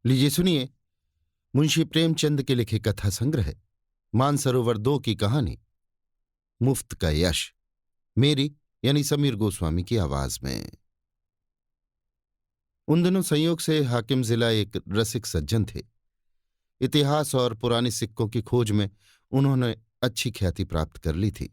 लीजिए सुनिए, मुंशी प्रेमचंद के लिखे कथा संग्रह मानसरोवर 2 की कहानी मुफ्त का यश, मेरी यानी समीर गोस्वामी की आवाज में। उन दिनों संयोग से हाकिम जिला एक रसिक सज्जन थे। इतिहास और पुराने सिक्कों की खोज में उन्होंने अच्छी ख्याति प्राप्त कर ली थी।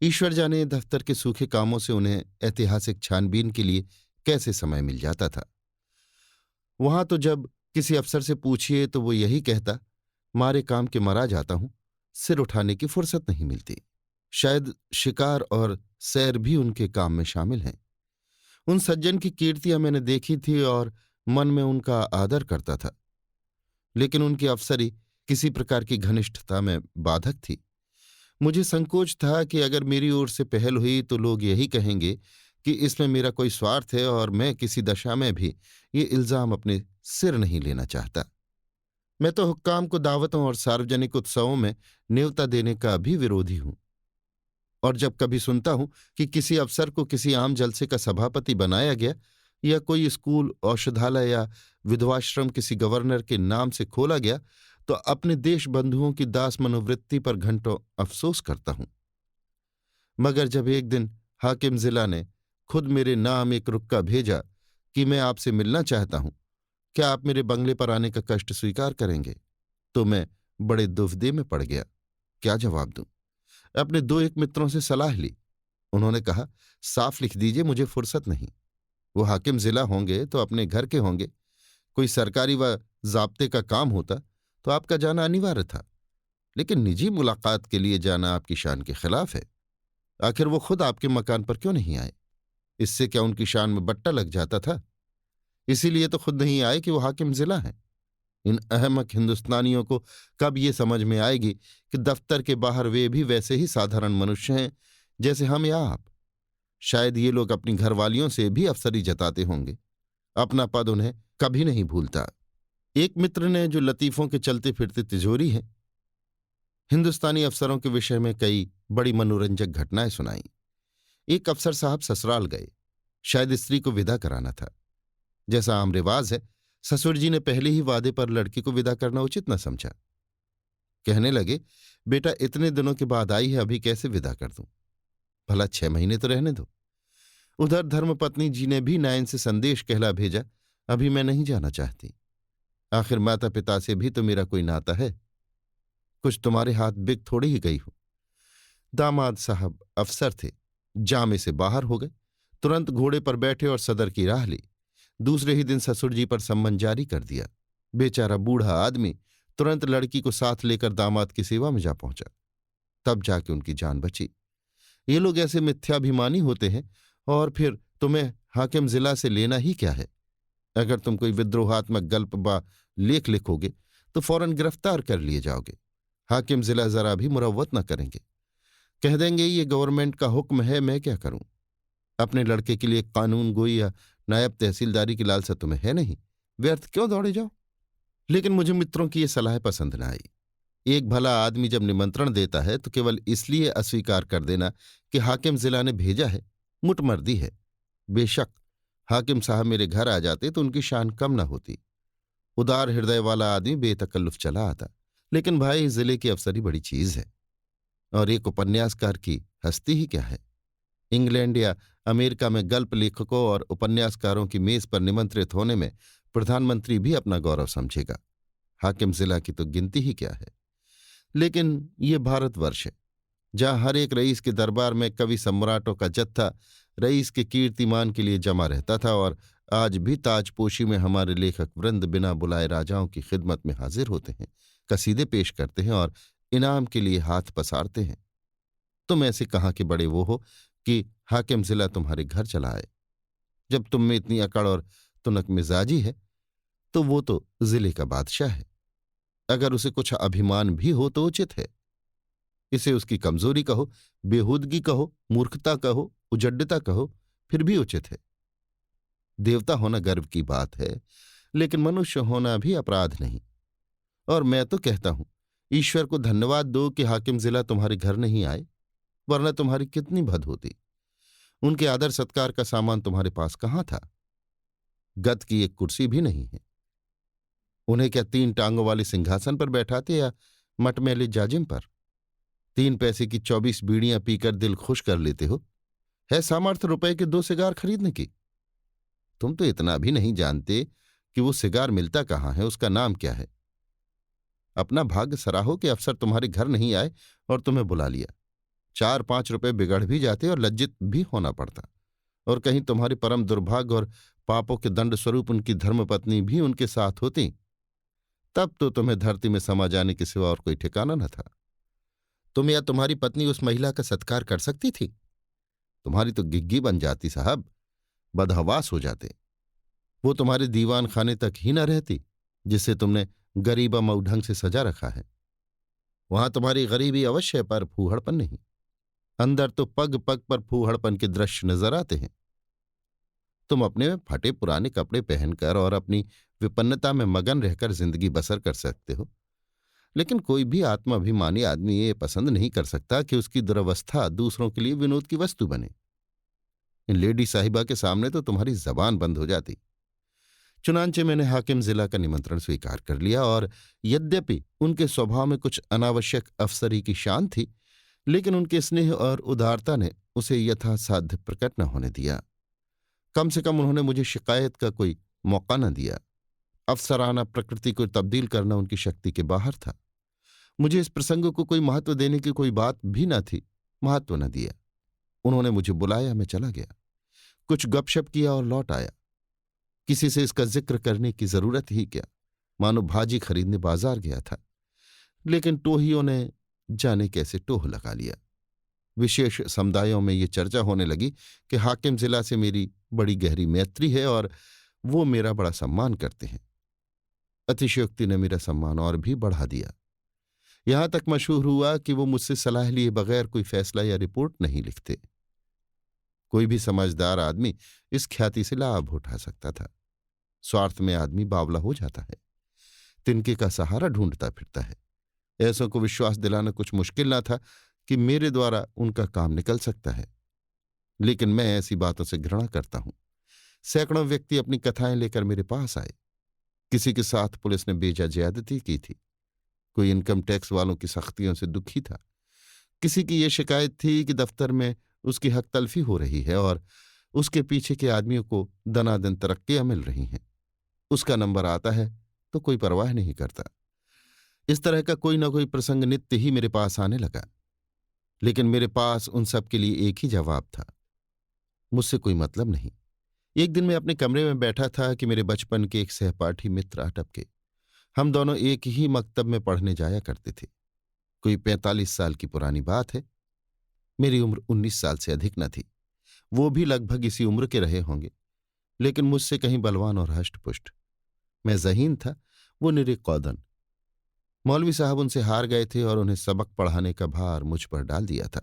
ईश्वर जाने दफ्तर के सूखे कामों से उन्हें ऐतिहासिक छानबीन के लिए कैसे समय मिल जाता था। वहां तो जब किसी अफसर से पूछिए तो वो यही कहता, मारे काम के मरा जाता हूं, सिर उठाने की फुर्सत नहीं मिलती। शायद शिकार और सैर भी उनके काम में शामिल हैं। उन सज्जन की कीर्तियां मैंने देखी थी और मन में उनका आदर करता था, लेकिन उनकी अफसरी किसी प्रकार की घनिष्ठता में बाधक थी। मुझे संकोच था कि अगर मेरी ओर से पहल हुई तो लोग यही कहेंगे कि इसमें मेरा कोई स्वार्थ है, और मैं किसी दशा में भी ये इल्जाम अपने सिर नहीं लेना चाहता। मैं तो हुक्काम को दावतों और सार्वजनिक उत्सवों में न्योता देने का भी विरोधी हूं, और जब कभी सुनता हूं कि किसी अफसर को किसी आम जलसे का सभापति बनाया गया, या कोई स्कूल, औषधालय या विधवाश्रम किसी गवर्नर के नाम से खोला गया, तो अपने देश बंधुओं की दास मनोवृत्ति पर घंटों अफसोस करता हूं। मगर जब एक दिन हाकिम जिला ने खुद मेरे नाम एक रुक्का भेजा कि मैं आपसे मिलना चाहता हूं, क्या आप मेरे बंगले पर आने का कष्ट स्वीकार करेंगे, तो मैं बड़े दुविधा में पड़ गया। क्या जवाब दूं? अपने दो एक मित्रों से सलाह ली। उन्होंने कहा, साफ लिख दीजिए, मुझे फुर्सत नहीं। वो हाकिम जिला होंगे तो अपने घर के होंगे। कोई सरकारी व जाब्ते का काम होता तो आपका जाना अनिवार्य था, लेकिन निजी मुलाकात के लिए जाना आपकी शान के खिलाफ है। आखिर वो खुद आपके मकान पर क्यों नहीं आए? इससे क्या उनकी शान में बट्टा लग जाता था? इसीलिए तो खुद नहीं आए कि वो हाकिम जिला हैं। इन अहमक हिंदुस्तानियों को कब ये समझ में आएगी कि दफ्तर के बाहर वे भी वैसे ही साधारण मनुष्य हैं जैसे हम या आप। शायद ये लोग अपनी घरवालियों से भी अफसरी जताते होंगे। अपना पद उन्हें कभी नहीं भूलता। एक मित्र ने, जो लतीफों के चलते फिरते तिजोरी है, हिंदुस्तानी अफसरों के विषय में कई बड़ी मनोरंजक घटनाएं सुनाई। एक अफसर साहब ससुराल गए। शायद स्त्री को विदा कराना था। जैसा आम रिवाज है, ससुर जी ने पहले ही वादे पर लड़की को विदा करना उचित न समझा। कहने लगे, बेटा इतने दिनों के बाद आई है, अभी कैसे विदा कर दूं? भला 6 महीने तो रहने दो। उधर धर्मपत्नी जी ने भी नायन से संदेश कहला भेजा, अभी मैं नहीं जाना चाहती। आखिर माता पिता से भी तो मेरा कोई नाता है। कुछ तुम्हारे हाथ बिक थोड़ी ही गई हो। दामाद साहब अफसर थे, जामे से बाहर हो गए। तुरंत घोड़े पर बैठे और सदर की राह ली। दूसरे ही दिन ससुर जी पर सम्मन जारी कर दिया। बेचारा बूढ़ा आदमी तुरंत लड़की को साथ लेकर दामाद की सेवा में जा पहुंचा। तब जाके उनकी जान बची। ये लोग ऐसे मिथ्याभिमानी होते हैं, और फिर तुम्हें हाकिम जिला से लेना ही क्या है? अगर तुम कोई विद्रोहात्मक गल्प बा लेख लिखोगे तो फौरन गिरफ्तार कर लिए जाओगे। हाकिम जिला जरा भी मुरव्वत न करेंगे। कह देंगे, ये गवर्नमेंट का हुक्म है, मैं क्या करूं? अपने लड़के के लिए कानून गोई या नायब तहसीलदारी की लालसा तुम्हें है नहीं, व्यर्थ क्यों दौड़े जाओ? लेकिन मुझे मित्रों की ये सलाह पसंद न आई। एक भला आदमी जब निमंत्रण देता है तो केवल इसलिए अस्वीकार कर देना कि हाकिम जिला ने भेजा है, मुटमर्दी है। बेशक हाकिम साहब मेरे घर आ जाते तो उनकी शान कम न होती। उदार हृदय वाला आदमी बेतकल्लुफ चला आता। लेकिन भाई, जिले की अफसरी बड़ी चीज है, और एक उपन्यासकार की हस्ती ही क्या है। इंग्लैंड या अमेरिका में गल्प लेखकों और उपन्यासकारों की मेज पर निमंत्रित होने में प्रधानमंत्री भी अपना गौरव समझेगा। हाकिम जिला की तो गिनती ही क्या है। लेकिन ये भारतवर्ष है, जहां हर एक रईस के दरबार में कवि सम्राटों का जत्था रईस के कीर्तिमान के लिए जमा रहता था, और आज भी ताजपोशी में हमारे लेखक वृंद बिना बुलाए राजाओं की खिदमत में हाजिर होते हैं, कसीदे पेश करते हैं और इनाम के लिए हाथ पसारते हैं। तुम ऐसे कहाँ के बड़े वो हो कि हाकिम जिला तुम्हारे घर चला आए? जब तुम में इतनी अकड़ और तुनक मिजाजी है, तो वो तो जिले का बादशाह है। अगर उसे कुछ अभिमान भी हो तो उचित है। इसे उसकी कमजोरी कहो, बेहूदगी कहो, मूर्खता कहो, उजड्डता कहो, फिर भी उचित है। देवता होना गर्व की बात है, लेकिन मनुष्य होना भी अपराध नहीं। और मैं तो कहता हूं, ईश्वर को धन्यवाद दो कि हाकिम जिला तुम्हारे घर नहीं आए, वरना तुम्हारी कितनी भद होती। उनके आदर सत्कार का सामान तुम्हारे पास कहाँ था? गद की एक कुर्सी भी नहीं है। उन्हें क्या 3 टांगों वाले सिंहासन पर बैठाते या मटमैले जाजिम पर? 3 पैसे की 24 बीड़ियां पीकर दिल खुश कर लेते हो। है सामर्थ्य रुपए के 2 सिगार खरीदने की? तुम तो इतना भी नहीं जानते कि वो सिगार मिलता कहाँ है, उसका नाम क्या है। अपना भाग्य सराहो कि अफसर तुम्हारे घर नहीं आए और तुम्हें बुला लिया। 4-5 रुपए बिगड़ भी जाते और लज्जित भी होना पड़ता। और कहीं तुम्हारे परम दुर्भाग्य और पापों के दंड स्वरूप उनकी धर्मपत्नी भी उनके साथ होती, तब तो तुम्हें धरती में समा जाने के सिवा और कोई ठिकाना न था। तुम या तुम्हारी पत्नी उस महिला का सत्कार कर सकती थी? तुम्हारी तो गिग्गी बन जाती साहब, बदहवास हो जाते। वो तुम्हारे दीवान खाने तक ही न रहती जिसे तुमने गरीबा मऊ ढंग से सजा रखा है। वहां तुम्हारी गरीबी अवश्य है, पर फूहड़पन नहीं। अंदर तो पग पग पर फूहड़पन के दृश्य नजर आते हैं। तुम अपने में फटे पुराने कपड़े पहनकर और अपनी विपन्नता में मगन रहकर जिंदगी बसर कर सकते हो, लेकिन कोई भी आत्माभिमानी आदमी ये पसंद नहीं कर सकता कि उसकी दुरवस्था दूसरों के लिए विनोद की वस्तु बने। इन लेडी साहिबा के सामने तो तुम्हारी जबान बंद हो जाती। चुनांचे मैंने हाकिम जिला का निमंत्रण स्वीकार कर लिया, और यद्यपि उनके स्वभाव में कुछ अनावश्यक अफसरी की शान थी, लेकिन उनके स्नेह और उदारता ने उसे यथासाध्य प्रकट न होने दिया। कम से कम उन्होंने मुझे शिकायत का कोई मौका न दिया। अफसराना प्रकृति को तब्दील करना उनकी शक्ति के बाहर था। मुझे इस प्रसंग को कोई महत्व देने की कोई बात भी न थी, महत्व न दिया। उन्होंने मुझे बुलाया, मैं चला गया, कुछ गपशप किया और लौट आया। किसी से इसका जिक्र करने की जरूरत ही क्या, मानो भाजी खरीदने बाजार गया था। लेकिन टोहियों ने जाने कैसे टोह लगा लिया। विशेष समुदायों में ये चर्चा होने लगी कि हाकिम जिला से मेरी बड़ी गहरी मैत्री है और वो मेरा बड़ा सम्मान करते हैं। अतिशयोक्ति ने मेरा सम्मान और भी बढ़ा दिया। यहां तक मशहूर हुआ कि वो मुझसे सलाह लिए बगैर कोई फैसला या रिपोर्ट नहीं लिखते। कोई भी समझदार आदमी इस ख्याति से लाभ उठा सकता था। स्वार्थ में आदमी बावला हो जाता है, तिनके का सहारा ढूंढता फिरता है। ऐसों को विश्वास दिलाना कुछ मुश्किल ना था कि मेरे द्वारा उनका काम निकल सकता है, लेकिन मैं ऐसी बातों से घृणा करता हूं। सैकड़ों व्यक्ति अपनी कथाएं लेकर मेरे पास आए। किसी के साथ पुलिस ने बेजा ज्यादती की थी, कोई इनकम टैक्स वालों की सख्तियों से दुखी था, किसी की यह शिकायत थी कि दफ्तर में उसकी हक तलफी हो रही है और उसके पीछे के आदमियों को दनादन तरक्कियां मिल रही हैं। उसका नंबर आता है तो कोई परवाह नहीं करता। इस तरह का कोई ना कोई प्रसंग नित्य ही मेरे पास आने लगा, लेकिन मेरे पास उन सब के लिए एक ही जवाब था, मुझसे कोई मतलब नहीं। एक दिन मैं अपने कमरे में बैठा था कि मेरे बचपन के एक सहपाठी मित्र आ टपके। हम दोनों एक ही मकतब में पढ़ने जाया करते थे। कोई 45 साल की पुरानी बात है। मेरी उम्र 19 साल से अधिक न थी। वो भी लगभग इसी उम्र के रहे होंगे, लेकिन मुझसे कहीं बलवान और हष्टपुष्ट। मैं ज़हीन था, वो निरे कौदन। मौलवी साहब उनसे हार गए थे और उन्हें सबक पढ़ाने का भार मुझ पर डाल दिया था।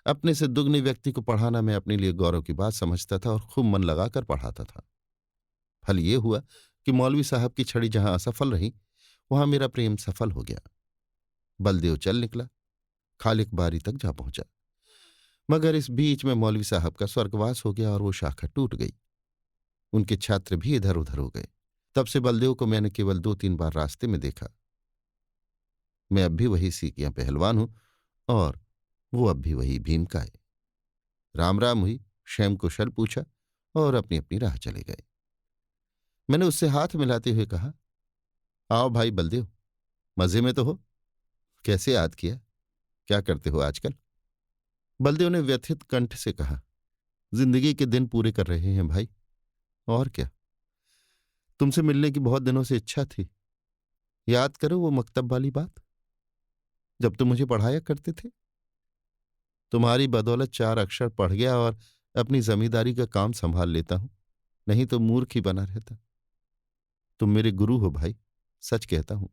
अपने से दुगने व्यक्ति को पढ़ाना मैं अपने लिए गौरव की बात समझता था और खूब मन लगाकर पढ़ाता था। फल ये हुआ कि मौलवी साहब की छड़ी जहां असफल रही, वहां मेरा प्रेम सफल हो गया। बलदेव चल निकला, खालिक बारी तक जा पहुंचा, मगर इस बीच में मौलवी साहब का स्वर्गवास हो गया और वो शाखा टूट गई। उनके छात्र भी इधर उधर हो गए। तब से बलदेव को मैंने केवल 2-3 बार रास्ते में देखा। मैं अब भी वही सीकियां पहलवान हूं और वो अब भी वही भीमकाय। राम राम हुई, क्षेम कुशल पूछा और अपनी अपनी राह चले गए। मैंने उससे हाथ मिलाते हुए कहा, आओ भाई बलदेव, मजे में तो हो? कैसे याद किया? क्या करते हो आजकल? बलदेव ने व्यथित कंठ से कहा, जिंदगी के दिन पूरे कर रहे हैं भाई, और क्या। तुमसे मिलने की बहुत दिनों से इच्छा थी। याद करो वो मकतब वाली बात, जब तुम मुझे पढ़ाया करते थे। तुम्हारी बदौलत 4 अक्षर पढ़ गया और अपनी जमींदारी का काम संभाल लेता हूं, नहीं तो मूर्ख ही बना रहता। तुम मेरे गुरु हो भाई, सच कहता हूं।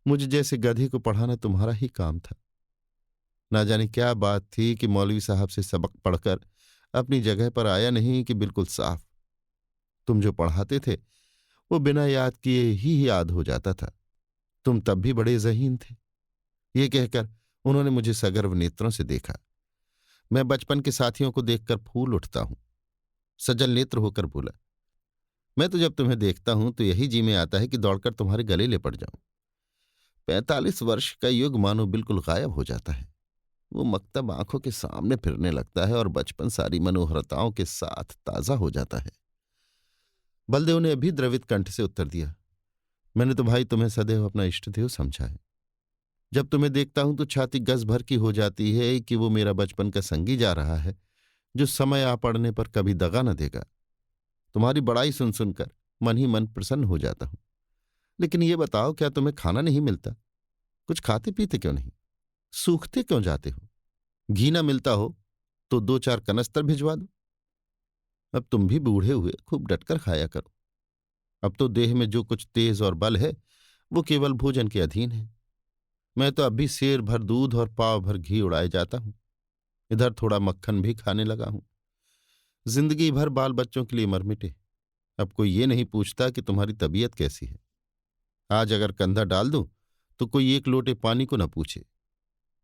मुझे जैसे गधे को पढ़ाना तुम्हारा ही काम था। ना जाने क्या बात थी कि मौलवी साहब से सबक पढ़कर अपनी जगह पर आया नहीं कि बिल्कुल साफ। तुम जो पढ़ाते थे वो बिना याद किए ही याद हो जाता था। तुम तब भी बड़े ज़हीन थे। ये कहकर उन्होंने मुझे सगर्व नेत्रों से देखा। मैं बचपन के साथियों को देखकर फूल उठता हूं। सजल नेत्र होकर बोला, मैं तो जब तुम्हें देखता हूं तो यही जी में आता है कि दौड़कर तुम्हारे गले लिपट जाऊं। 45 वर्ष का युग मानो बिल्कुल गायब हो जाता है। वो मकतब आंखों के सामने फिरने लगता है और बचपन सारी मनोहरताओं के साथ ताजा हो जाता है। बलदेव ने अभी द्रवित कंठ से उत्तर दिया, मैंने तो भाई तुम्हें सदैव अपना इष्टदेव समझा है। जब तुम्हें देखता हूं तो छाती गज भर की हो जाती है कि वो मेरा बचपन का संगी जा रहा है, जो समय आ पड़ने पर कभी दगा न देगा। तुम्हारी बड़ाई सुन सुनकर मन ही मन प्रसन्न हो जाता हूं। लेकिन ये बताओ, क्या तुम्हें खाना नहीं मिलता? कुछ खाते पीते क्यों नहीं? सूखते क्यों जाते हो? घी ना मिलता हो तो 2-4 कनस्तर भिजवा दो। अब तुम भी बूढ़े हुए खूब डटकर खाया करो। अब तो देह में जो कुछ तेज और बल है वो केवल भोजन के अधीन है। मैं तो अब भी सेर भर दूध और पाव भर घी उड़ाए जाता हूं। इधर थोड़ा मक्खन भी खाने लगा हूं। जिंदगी भर बाल बच्चों के लिए मर मिटे। अब कोई ये नहीं पूछता कि तुम्हारी तबीयत कैसी है। आज अगर कंधा डाल दूं तो कोई एक लोटे पानी को न पूछे।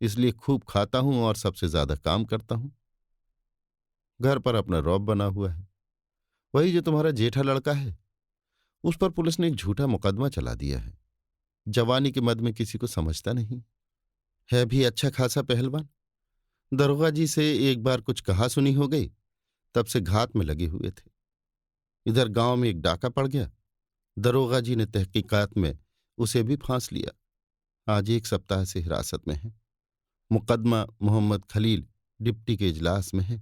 इसलिए खूब खाता हूं और सबसे ज्यादा काम करता हूं। घर पर अपना रौब बना हुआ है। वही जो तुम्हारा जेठा लड़का है, उस पर पुलिस ने एक झूठा मुकदमा चला दिया है। जवानी के मद में किसी को समझता नहीं। है भी अच्छा खासा पहलवान। दरोगा जी से एक बार कुछ कहा सुनी हो गई, तब से घात में लगे हुए थे। इधर गांव में एक डाका पड़ गया। दरोगा जी ने तहकीकात में उसे भी फांस लिया। आज 1 सप्ताह से हिरासत में है। मुकदमा मोहम्मद खलील डिप्टी के इजलास में है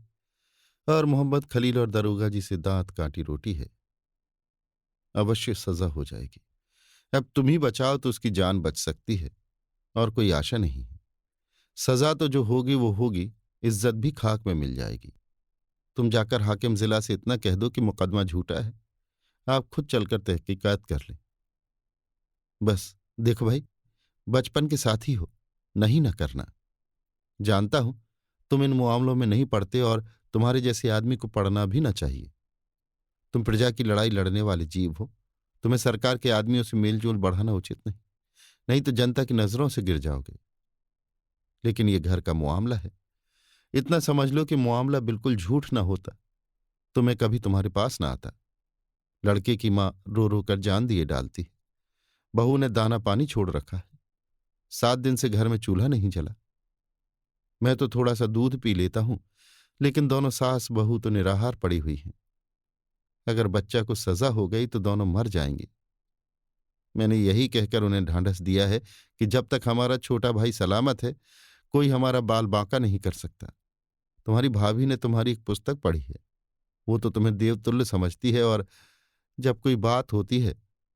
और मोहम्मद खलील और दरोगा जी से दांत काटी रोटी है। अवश्य सजा हो जाएगी। अब तुम ही बचाओ तो उसकी जान बच सकती है, और कोई आशा नहीं है। सजा तो जो होगी वो होगी, इज्जत भी खाक में मिल जाएगी। तुम जाकर हाकिम जिला से इतना कह दो कि मुकदमा झूठा है। आप खुद चलकर तहकीकात कर लें। बस देखो भाई, बचपन के साथी हो, नहीं न करना। जानता हूं तुम इन मामलों में नहीं पड़ते और तुम्हारे जैसे आदमी को पढ़ना भी न चाहिए। तुम प्रजा की लड़ाई लड़ने वाले जीव हो। तुम्हें सरकार के आदमियों से मेलजोल बढ़ाना उचित नहीं, नहीं तो जनता की नजरों से गिर जाओगे। लेकिन ये घर का मामला है। इतना समझ लो कि मामला बिल्कुल झूठ ना होता तो मैं कभी तुम्हारे पास ना आता। लड़के की मां रो रो कर जान दिए डालती है। बहू ने दाना पानी छोड़ रखा है। 7 दिन से घर में चूल्हा नहीं जला। मैं तो थोड़ा सा दूध पी लेता हूं, लेकिन दोनों सास बहू तो निराहार पड़ी हुई हैं। अगर बच्चा को सजा हो गई तो दोनों मर जाएंगे। मैंने यही कहकर उन्हें ढांढस दिया है कि जब तक हमारा छोटा भाई सलामत है, कोई हमारा बाल बांका नहीं कर सकता। तुम्हारी भाभी ने तुम्हारी एक पुस्तक पढ़ी है। वो तो तुम्हें देवतुल्य समझती है और जब कोई बात होती है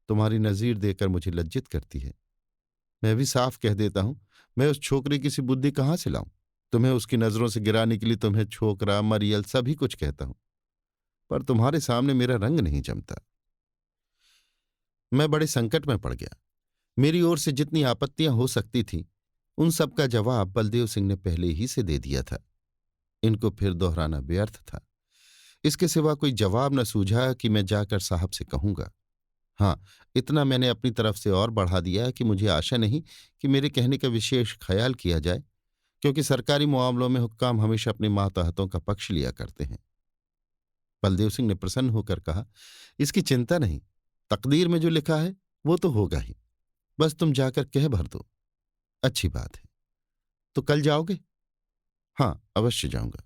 तुम्हारी नजीर देकर मुझे लज्जित करती है। मैं भी साफ कह देता हूं, मैं उस छोकरी की सी बुद्धि कहां से लाऊं? तुम्हें उसकी नजरों से गिराने के लिए तुम्हें छोकरा मरियल सभी कुछ कहता हूं, पर तुम्हारे सामने मेरा रंग नहीं जमता। मैं बड़े संकट में पड़ गया। मेरी ओर से जितनी आपत्तियां हो सकती थीं, उन सब का जवाब बलदेव सिंह ने पहले ही से दे दिया था। इनको फिर दोहराना व्यर्थ था। इसके सिवा कोई जवाब न सूझा कि मैं जाकर साहब से कहूंगा। हाँ, इतना मैंने अपनी तरफ से और बढ़ा दिया कि मुझे आशा नहीं कि मेरे कहने का विशेष ख्याल किया जाए, क्योंकि सरकारी मामलों में हुक्काम हमेशा अपने मातहतों का पक्ष लिया करते हैं। बलदेव सिंह ने प्रसन्न होकर कहा, इसकी चिंता नहीं। तकदीर में जो लिखा है वो तो होगा ही। बस तुम जाकर कह भर दो। अच्छी बात है। तो कल जाओगे? हाँ, अवश्य जाऊंगा।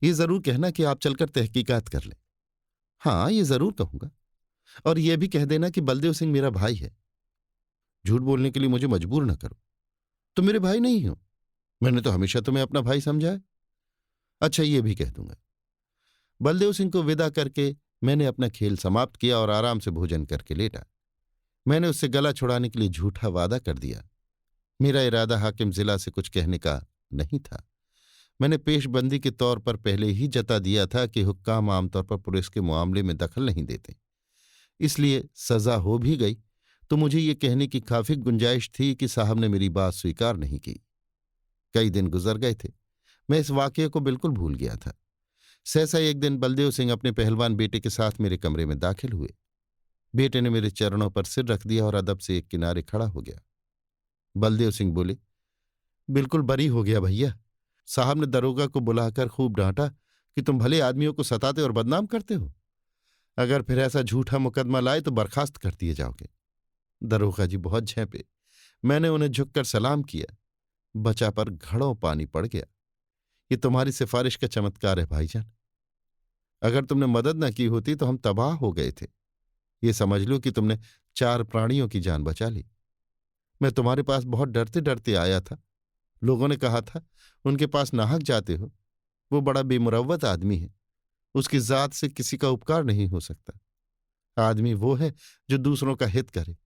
ये जरूर कहना कि आप चलकर तहकीकात कर लें। हाँ, ये जरूर कहूंगा। और यह भी कह देना कि बलदेव सिंह मेरा भाई है। झूठ बोलने के लिए मुझे मजबूर न करो। तुम मेरे भाई नहीं हो। मैंने तो हमेशा तुम्हें अपना भाई समझा है। अच्छा, ये भी कह दूंगा। बलदेव सिंह को विदा करके मैंने अपना खेल समाप्त किया और आराम से भोजन करके लेटा। मैंने उससे गला छुड़ाने के लिए झूठा वादा कर दिया। मेरा इरादा हाकिम जिला से कुछ कहने का नहीं था। मैंने पेशबंदी के तौर पर पहले ही जता दिया था कि हुक्काम आमतौर पर पुलिस के मामले में दखल नहीं देते। इसलिए सजा हो भी गई तो मुझे ये कहने की काफी गुंजाइश थी कि साहब ने मेरी बात स्वीकार नहीं की। कई दिन गुजर गए थे। मैं इस वाकये को बिल्कुल भूल गया था। सहसा एक दिन बलदेव सिंह अपने पहलवान बेटे के साथ मेरे कमरे में दाखिल हुए। बेटे ने मेरे चरणों पर सिर रख दिया और अदब से एक किनारे खड़ा हो गया। बलदेव सिंह बोले, बिल्कुल बरी हो गया भैया। साहब ने दरोगा को बुलाकर खूब डांटा कि तुम भले आदमियों को सताते और बदनाम करते हो। अगर फिर ऐसा झूठा मुकदमा लाए तो बर्खास्त कर दिए जाओगे। दरोगा जी बहुत झेंपे। मैंने उन्हें झुककर सलाम किया। बचा पर घड़ों पानी पड़ गया। ये तुम्हारी सिफारिश का चमत्कार है भाईजान। अगर तुमने मदद न की होती तो हम तबाह हो गए थे। ये समझ लो कि तुमने 4 प्राणियों की जान बचा ली। मैं तुम्हारे पास बहुत डरते डरते आया था। लोगों ने कहा था उनके पास नाहक जाते हो, वो बड़ा बेमुरव्वत आदमी है, उसकी जात से किसी का उपकार नहीं हो सकता। आदमी वो है जो दूसरों का हित करे,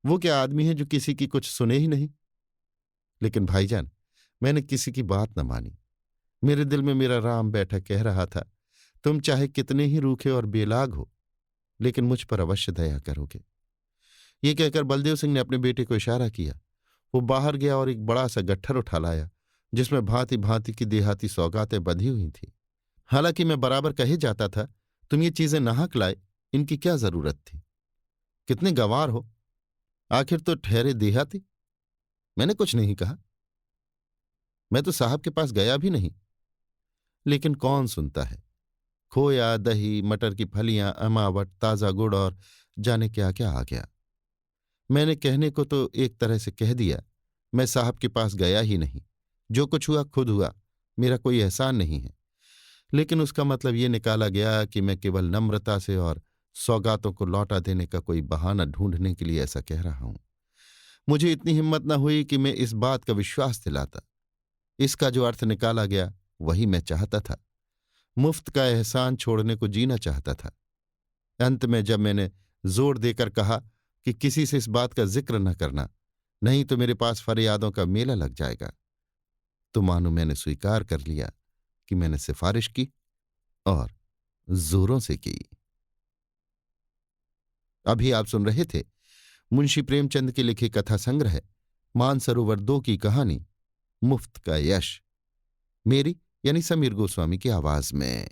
वो क्या आदमी है जो किसी की कुछ सुने ही नहीं। लेकिन भाईजान, मैंने किसी की बात न मानी। मेरे दिल में मेरा राम बैठा कह रहा था, तुम चाहे कितने ही रूखे और बेलाग हो, लेकिन मुझ पर अवश्य दया करोगे। ये कहकर बलदेव सिंह ने अपने बेटे को इशारा किया। वो बाहर गया और एक बड़ा सा गट्ठर उठा लाया जिसमें भांति भांति की देहाती सौगातें बंधी हुई थीं। हालांकि मैं बराबर कहे जाता था, तुम ये चीजें नाहक लाए, इनकी क्या जरूरत थी? कितने गंवार हो, आखिर तो ठहरे देहाती। मैंने कुछ नहीं कहा। मैं तो साहब के पास गया भी नहीं। लेकिन कौन सुनता है? खोया, दही, मटर की फलियां, अमावट, ताजा गुड़ और जाने क्या क्या आ गया। मैंने कहने को तो एक तरह से कह दिया, मैं साहब के पास गया ही नहीं। जो कुछ हुआ खुद हुआ, मेरा कोई एहसान नहीं है। लेकिन उसका मतलब ये निकाला गया कि मैं केवल नम्रता से और सौगातों को लौटा देने का कोई बहाना ढूंढने के लिए ऐसा कह रहा हूं। मुझे इतनी हिम्मत न हुई कि मैं इस बात का विश्वास दिलाता। इसका जो अर्थ निकाला गया वही मैं चाहता था। मुफ्त का एहसान छोड़ने को जीना चाहता था। अंत में जब मैंने जोर देकर कहा कि किसी से इस बात का जिक्र न करना, नहीं तो मेरे पास फरियादों का मेला लग जाएगा, तो मानो मैंने स्वीकार कर लिया कि मैंने सिफारिश की और जोरों से की। अभी आप सुन रहे थे मुंशी प्रेमचंद के लिखे कथा संग्रह मानसरोवर 2 की कहानी मुफ्त का यश, मेरी यानी समीर गोस्वामी की आवाज में।